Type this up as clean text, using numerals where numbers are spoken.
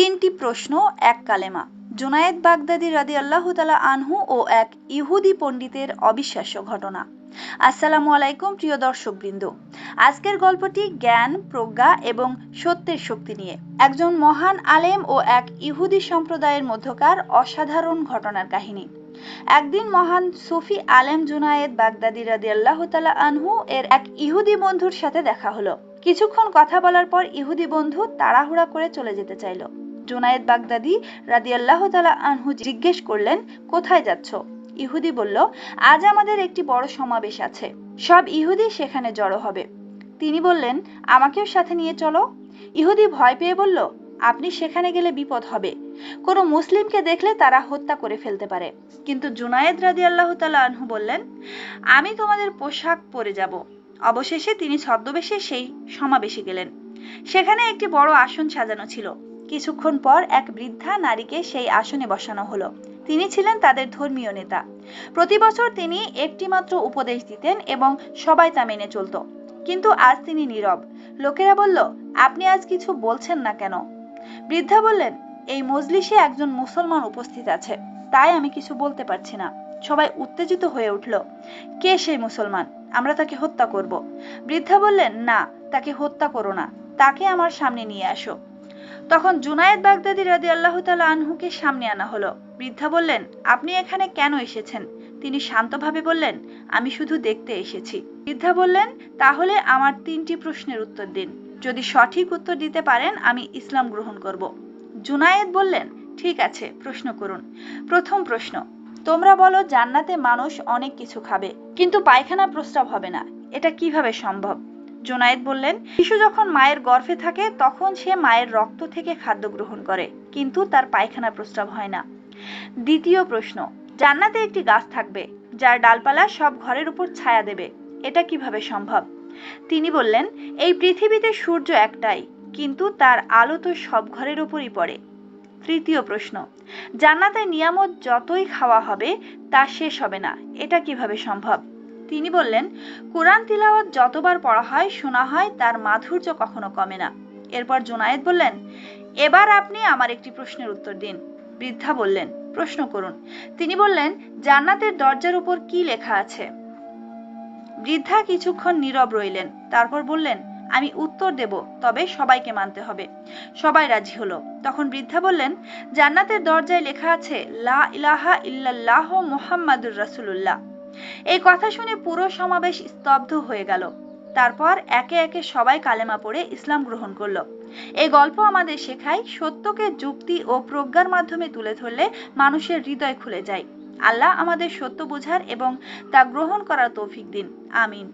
তিনটি প্রশ্ন এক কালেমা। জুনায়েদ বাগদাদি রাদিয়াল্লাহু তাআলা আনহু ও এক ইহুদি পণ্ডিতের অবিশ্বাস্য ঘটনা। আসসালামু আলাইকুম প্রিয় দর্শকবৃন্দ। আজকের গল্পটি জ্ঞান, প্রজ্ঞা এবং সত্যের শক্তি নিয়ে। একজন মহান আলেম ও এক ইহুদি সম্প্রদায়ের মধ্যকার অসাধারণ ঘটনার কাহিনী। একদিন মহান সুফি আলেম জুনায়েদ বাগদাদি রাদিয়াল্লাহু তাআলা আনহু এর এক ইহুদি বন্ধুর সাথে দেখা হলো। কিছুক্ষণ কথা বলার পর ইহুদি বন্ধু তাড়াহুড়া করে চলে যেতে চাইল। জুনায়েদ বাগদাদি রাদিয়াল্লাহু তাআলা আনহু জিজ্ঞেস করলেন, কোথায় যাচ্ছ? ইহুদি বলল, আজ আমাদের একটি বড় সমাবেশ আছে, সব ইহুদি সেখানে জড়ো হবে। তিনি বললেন, আমাকেও সাথে নিয়ে চলো। ইহুদি ভয় পেয়ে বলল, আপনি সেখানে গেলে বিপদ হবে, কোনো মুসলিমকে দেখলে তারা হত্যা করে ফেলতে পারে। কিন্তু জুনায়েদ রাদিয়াল্লাহু তাআলা আনহু বললেন, আমি তোমাদের পোশাক পরে যাব। অবশেষে তিনি ছদ্মবেশে সেই সমাবেশে গেলেন। সেখানে একটি বড় আসন সাজানো ছিল। কিছুক্ষণ পর এক বৃদ্ধা নারীকে সেই আসনে বসানো হলো। তিনি ছিলেন তাদের ধর্মীয় নেতা। প্রতি বছর তিনি একটি মাত্র উপদেশ দিতেন এবং সবাই তা মেনে চলত। কিন্তু আজ তিনি নীরব। লোকেরা বলল, আপনি আজ কিছু বলছেন না কেন? বৃদ্ধা বললেন, এই মজলিসে একজন মুসলমান উপস্থিত আছে, তাই আমি কিছু বলতে পারছি না। সবাই উত্তেজিত হয়ে উঠল। কে সেই মুসলমান? আমরা তাকে হত্যা করব। বৃদ্ধা বললেন, না, তাকে হত্যা করো না, তাকে আমার সামনে নিয়ে আসো। তখন জুনায়েদ বাগদাদি রাদিয়াল্লাহু তাআলা আনহুকে সামনে আনা হলো। বৃদ্ধা বললেন, আপনি এখানে কেন এসেছেন? তিনি শান্তভাবে বললেন, আমি শুধু দেখতে এসেছি। বৃদ্ধা বললেন, তাহলে আমার তিনটি প্রশ্নের উত্তর দিন। যদি সঠিক উত্তর দিতে পারেন আমি ইসলাম গ্রহণ করব। জুনায়েদ বললেন, ঠিক আছে, প্রশ্ন করুন। প্রথম প্রশ্ন, তোমরা বলো জান্নাতে মানুষ অনেক কিছু খাবে, কিন্তু পায়খানা প্রস্রাব হবে না, এটা কিভাবে সম্ভব? জুনায়েদ বললেন, শিশু যখন মায়ের গর্ভে থাকে তখন সে মায়ের রক্ত থেকে খাদ্য গ্রহণ করে, কিন্তু তার পায়খানা প্রস্রাব হয় না। দ্বিতীয় প্রশ্ন, জান্নাতে একটি গাছ থাকবে যার ডালপালা সব ঘরের উপর ছায়া দেবে, এটা কিভাবে সম্ভব? তিনি বললেন, এই পৃথিবীতে সূর্য একটাই, কিন্তু তার আলো তো সব ঘরের উপরই পড়ে। তৃতীয় প্রশ্ন, জান্নাতের নিয়ামত যতই খাওয়া হবে তা শেষ হবে না, এটা কিভাবে সম্ভব? তিনি বললেন, কোরআন তিলাওয়াত যতবার পড়া হয় শোনা হয় তার মাধুর্য কখনো কমে না। এরপর জুনায়েদ বললেন, এবার আপনি আমার একটি প্রশ্নের উত্তর দিন। বৃদ্ধা বললেন, প্রশ্ন করুন। তিনি বললেন, জান্নাতের দরজার উপর কি লেখা আছে? বৃদ্ধা কিছুক্ষণ নীরব রইলেন, তারপর বললেন, আমি উত্তর দেব, তবে সবাইকে মানতে হবে। সবাই রাজি হলো। তখন বৃদ্ধা বললেন, জান্নাতের দরজায় লেখা আছে, লা ইলাহা ইল্লাল্লাহ মুহাম্মাদুর রাসূলুল্লাহ। এই কথা শুনে পুরো সমাবেশ স্তব্ধ হয়ে গেল। তারপর একে একে সবাই কালেমা পড়ে ইসলাম গ্রহণ করলো। এই গল্প আমাদের শেখায়, সত্যকে যুক্তি ও প্রজ্ঞার মাধ্যমে তুলে ধরলে মানুষের হৃদয় খুলে যায়। আল্লাহ আমাদের সত্য বোঝার এবং তা গ্রহণ করার তৌফিক দিন। আমিন।